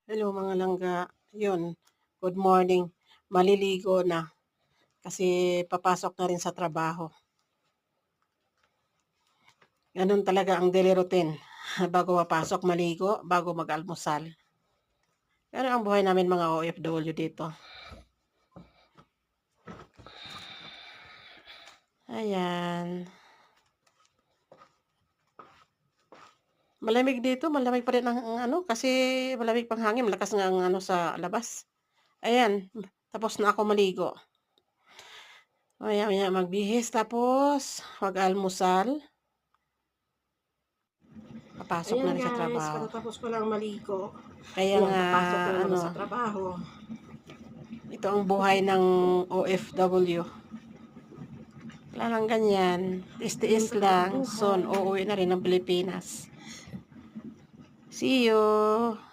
Hello mga langga, yun, good morning. Maliligo na kasi papasok na rin sa trabaho. Ganun talaga ang daily routine. Bago mapasok, maligo, bago mag-almusal. Ganun ang buhay namin mga OFW dito. Ayan. Malamig dito, malamig pa rin ang kasi malamig pang hangin, malakas nga ang sa labas. Ayan, tapos na ako maligo. Maya-maya magbihis tapos mag-almusal. Papasok na Ayan rin sa guys, trabaho. katatapos ko lang maligo. Kaya Ayan, nga papasok na naman sa trabaho. ito ang buhay ng OFW. Wala lang ganyan. Ganun Tiis-tiis talaga ang lang. Soon, buhay. uuwi na rin ng Pilipinas. See you!